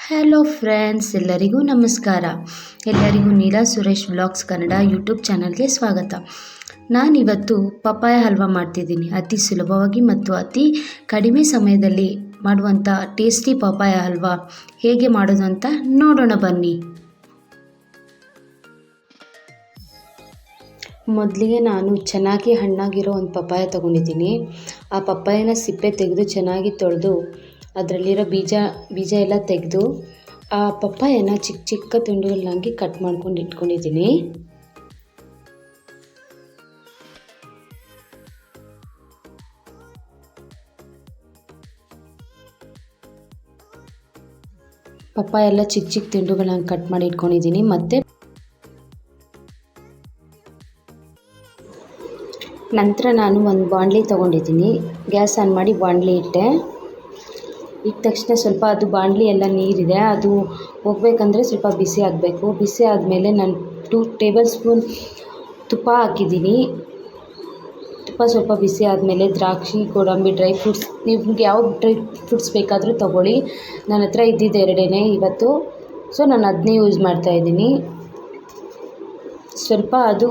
Hello friends, ಎಲ್ಲರಿಗೂ ನಮಸ್ಕಾರ. ಎಲ್ಲರಿಗೂ ನೀಲಾ ಸುರೇಶ್ ವ್ಲಾಗ್ಸ್ ಕನ್ನಡ ಯೂಟ್ಯೂಬ್ ಚಾನಲ್ಗೆ ಸ್ವಾಗತ. ನಾನಿವತ್ತು ಪಪ್ಪಾಯ ಹಲ್ವಾ ಮಾಡ್ತಿದ್ದೀನಿ. ಅತಿ ಸುಲಭವಾಗಿ ಮತ್ತು ಅತಿ ಕಡಿಮೆ ಸಮಯದಲ್ಲಿ ಮಾಡುವಂಥ ಟೇಸ್ಟಿ ಪಪ್ಪಾಯ ಹಲ್ವಾ ಹೇಗೆ ಮಾಡೋದು ಅಂತ ನೋಡೋಣ ಬನ್ನಿ. ಮೊದಲಿಗೆ ನಾನು ಚೆನ್ನಾಗಿ ಹಣ್ಣಾಗಿರೋ ಒಂದು ಪಪ್ಪಾಯ ತೊಗೊಂಡಿದ್ದೀನಿ. ಆ ಪಪ್ಪಾಯನ ಸಿಪ್ಪೆ ತೆಗೆದು ಚೆನ್ನಾಗಿ ತೊಳೆದು ಅದರಲ್ಲಿರೋ ಬೀಜ ಎಲ್ಲ ತೆಗೆದು ಆ ಪಪ್ಪಾಯನ ಚಿಕ್ಕ ಚಿಕ್ಕ ತುಂಡುಗಳನ್ನಾಗಿ ಕಟ್ ಮಾಡ್ಕೊಂಡು ಇಟ್ಕೊಂಡಿದ್ದೀನಿ. ಪಪ್ಪಾಯ ಎಲ್ಲ ಚಿಕ್ಕ ಚಿಕ್ಕ ತುಂಡುಗಳನ್ನ ಕಟ್ ಮಾಡಿ ಇಟ್ಕೊಂಡಿದ್ದೀನಿ. ಮತ್ತು ನಂತರ ನಾನು ಒಂದು ಬಾಣಲಿ ತೊಗೊಂಡಿದ್ದೀನಿ. ಗ್ಯಾಸ್ ಆನ್ ಮಾಡಿ ಬಾಣಲಿ ಇಟ್ಟ ತಕ್ಷಣ ಸ್ವಲ್ಪ ಅದು ಬಾಣಲಿ ಎಲ್ಲ ನೀರಿದೆ, ಅದು ಹೋಗ್ಬೇಕಂದ್ರೆ ಸ್ವಲ್ಪ ಬಿಸಿ ಆಗಬೇಕು. ಬಿಸಿ ಆದಮೇಲೆ ನಾನು 2 ಟೇಬಲ್ ಸ್ಪೂನ್ ತುಪ್ಪ ಹಾಕಿದ್ದೀನಿ. ತುಪ್ಪ ಸ್ವಲ್ಪ ಬಿಸಿ ಆದಮೇಲೆ ದ್ರಾಕ್ಷಿ, ಗೋಡಂಬಿ, ಡ್ರೈ ಫ್ರೂಟ್ಸ್, ನಿಮ್ಗೆ ಯಾವ ಡ್ರೈ ಫ್ರೂಟ್ಸ್ ಬೇಕಾದರೂ ತೊಗೊಳ್ಳಿ. ನನ್ನ ಹತ್ರ ಇದ್ದಿದ್ದು ಎರಡೇ ಇವತ್ತು, ಸೊ ನಾನು ಅದನ್ನೇ ಯೂಸ್ ಮಾಡ್ತಾಯಿದ್ದೀನಿ. ಸ್ವಲ್ಪ ಅದು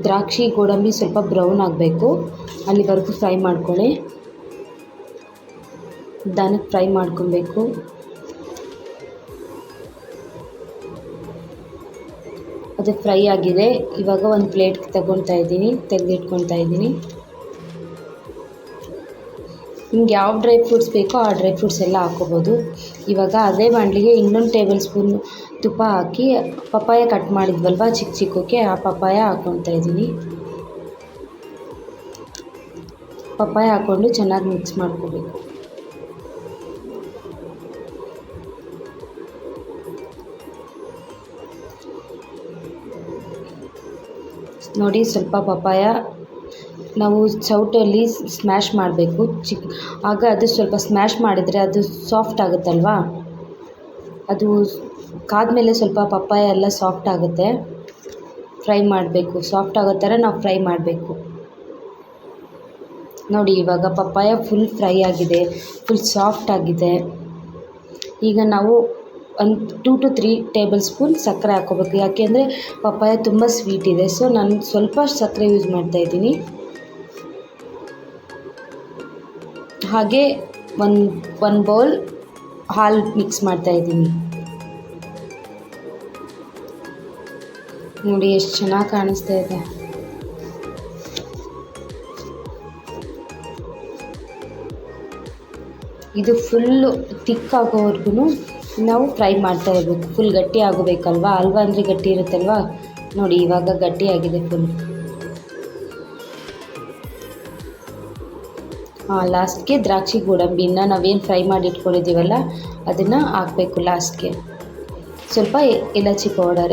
ದ್ರಾಕ್ಷಿ, ಗೋಡಂಬಿ ಸ್ವಲ್ಪ ಬ್ರೌನ್ ಆಗಬೇಕು, ಅಲ್ಲಿವರೆಗೂ ಫ್ರೈ ಮಾಡ್ಕೊಳ್ಳಿ. ನಿಧಾನಕ್ಕೆ ಫ್ರೈ ಮಾಡ್ಕೊಬೇಕು. ಅದು ಫ್ರೈ ಆಗಿದೆ. ಇವಾಗ ಒಂದು ಪ್ಲೇಟ್ಗೆ ತೆಗೆದಿಟ್ಕೊತಾ ಇದ್ದೀನಿ. ನಿಮ್ಗೆ ಯಾವ ಡ್ರೈ ಫ್ರೂಟ್ಸ್ ಬೇಕೋ ಆ ಡ್ರೈ ಫ್ರೂಟ್ಸ್ ಎಲ್ಲ ಹಾಕ್ಕೋಬೋದು. ಇವಾಗ ಅದೇ ಬಾಣಲಿಗೆ ಇನ್ನೊಂದು ಟೇಬಲ್ ಸ್ಪೂನ್ ತುಪ್ಪ ಹಾಕಿ ಪಪ್ಪಾಯ ಕಟ್ ಮಾಡಿದ್ವಲ್ವ ಚಿಕ್ಕ ಚಿಕ್ಕಕ್ಕೆ, ಆ ಪಪ್ಪಾಯ ಹಾಕ್ಕೊತಾ ಇದ್ದೀನಿ. ಪಪ್ಪಾಯ ಹಾಕ್ಕೊಂಡು ಚೆನ್ನಾಗಿ ಮಿಕ್ಸ್ ಮಾಡ್ಕೋಬೇಕು. ನೋಡಿ, ಸ್ವಲ್ಪ ಪಪ್ಪಾಯ ನಾವು ಸೌಟಲ್ಲಿ ಸ್ಮ್ಯಾಶ್ ಮಾಡಬೇಕು. ಆಗ ಅದು ಸ್ವಲ್ಪ ಸ್ಮ್ಯಾಶ್ ಮಾಡಿದರೆ ಅದು ಸಾಫ್ಟ್ ಆಗುತ್ತಲ್ವಾ, ಅದು ಕಾದ್ಮೇಲೆ ಸ್ವಲ್ಪ ಪಪ್ಪಾಯ ಎಲ್ಲ ಸಾಫ್ಟ್ ಆಗುತ್ತೆ. ಫ್ರೈ ಮಾಡಬೇಕು, ಸಾಫ್ಟ್ ಆಗೋ ಥರ ನಾವು ಫ್ರೈ ಮಾಡಬೇಕು. ನೋಡಿ, ಇವಾಗ ಪಪ್ಪಾಯ ಫುಲ್ ಫ್ರೈ ಆಗಿದೆ, ಫುಲ್ ಸಾಫ್ಟ್ ಆಗಿದೆ. ಈಗ ನಾವು ಒಂದು 2 to 3 ಟೇಬಲ್ ಸ್ಪೂನ್ ಸಕ್ಕರೆ ಹಾಕ್ಕೋಬೇಕು. ಯಾಕೆಂದರೆ ಪಪ್ಪಾಯ ತುಂಬ ಸ್ವೀಟ್ ಇದೆ, ಸೊ ನಾನು ಸ್ವಲ್ಪ ಸಕ್ಕರೆ ಯೂಸ್ ಮಾಡ್ತಾಯಿದ್ದೀನಿ. ಹಾಗೆ ಒಂದು ಬೌಲ್ ಹಾಲು ಮಿಕ್ಸ್ ಮಾಡ್ತಾಯಿದ್ದೀನಿ. ನೋಡಿ ಎಷ್ಟು ಚೆನ್ನಾಗಿ ಕಾಣಿಸ್ತಾ ಇದೆ. ಇದು ಫುಲ್ಲು ತಿಕ್ ಆಗೋವರೆಗೂ ನಾವು ಫ್ರೈ ಮಾಡ್ತಾ ಇರಬೇಕು. ಫುಲ್ ಗಟ್ಟಿ ಆಗಬೇಕಲ್ವಾ, ಹಲ್ವಾ ಅಂದರೆ ಗಟ್ಟಿ ಇರುತ್ತಲ್ವಾ. ನೋಡಿ, ಇವಾಗ ಗಟ್ಟಿಯಾಗಿದೆ ಫುಲ್. ಲಾಸ್ಟ್ಗೆ ದ್ರಾಕ್ಷಿ, ಗೋಡಂಬಿನ ನಾವೇನು ಫ್ರೈ ಮಾಡಿ ಇಟ್ಕೊಂಡಿದ್ದೀವಲ್ಲ ಅದನ್ನು ಹಾಕಬೇಕು ಲಾಸ್ಟ್ಗೆ. ಸ್ವಲ್ಪ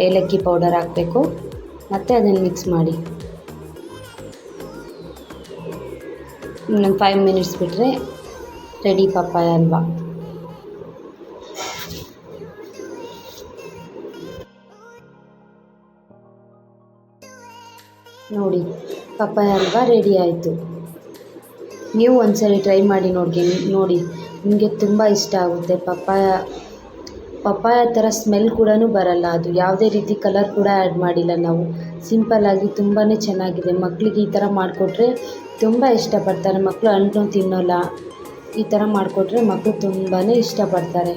ಏಲಕ್ಕಿ ಪೌಡರ್ ಹಾಕಬೇಕು. ಮತ್ತು ಅದನ್ನು ಮಿಕ್ಸ್ ಮಾಡಿ ಇನ್ನೊಂದು 5 ಮಿನಿಟ್ಸ್ ಬಿಟ್ಟರೆ ರೆಡಿ ಪಪ್ಪಾಯ ಹಲ್ವಾ. ನೋಡಿ, ಪಪ್ಪಾಯ ಹಲ್ವಾ ರೆಡಿ ಆಯಿತು. ನೀವು ಒಂದ್ಸರಿ ಟ್ರೈ ಮಾಡಿ ನೋಡಿ, ನಿಮಗೆ ತುಂಬ ಇಷ್ಟ ಆಗುತ್ತೆ. ಪಪ್ಪಾಯ ಥರ ಸ್ಮೆಲ್ ಕೂಡ ಬರಲ್ಲ. ಅದು ಯಾವುದೇ ರೀತಿ ಕಲರ್ ಕೂಡ ಆ್ಯಡ್ ಮಾಡಿಲ್ಲ ನಾವು. ಸಿಂಪಲ್ಲಾಗಿ ತುಂಬಾ ಚೆನ್ನಾಗಿದೆ. ಮಕ್ಕಳಿಗೆ ಈ ಥರ ಮಾಡಿಕೊಟ್ರೆ ತುಂಬ ಇಷ್ಟಪಡ್ತಾರೆ. ಮಕ್ಕಳು ಹಣ್ಣು ತಿನ್ನೋಲ್ಲ, ಈ ಥರ ಮಾಡಿಕೊಟ್ರೆ ಮಕ್ಕಳು ತುಂಬಾ ಇಷ್ಟಪಡ್ತಾರೆ.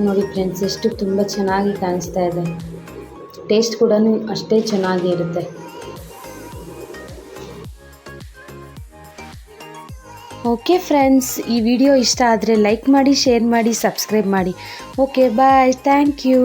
ನೋಡಿ ಫ್ರೆಂಡ್ಸ್, ಎಷ್ಟು ತುಂಬ ಚೆನ್ನಾಗಿ ಕಾಣಿಸ್ತಾ ಇದೆ. ಟೇಸ್ಟ್ ಕೂಡ ಅಷ್ಟೇ ಚೆನ್ನಾಗಿ ಇರುತ್ತೆ. ಓಕೆ ಫ್ರೆಂಡ್ಸ್, ಈ ವಿಡಿಯೋ ಇಷ್ಟ ಆದರೆ ಲೈಕ್ ಮಾಡಿ, ಶೇರ್ ಮಾಡಿ, ಸಬ್ಸ್ಕ್ರೈಬ್ ಮಾಡಿ. Okay, bye, thank you.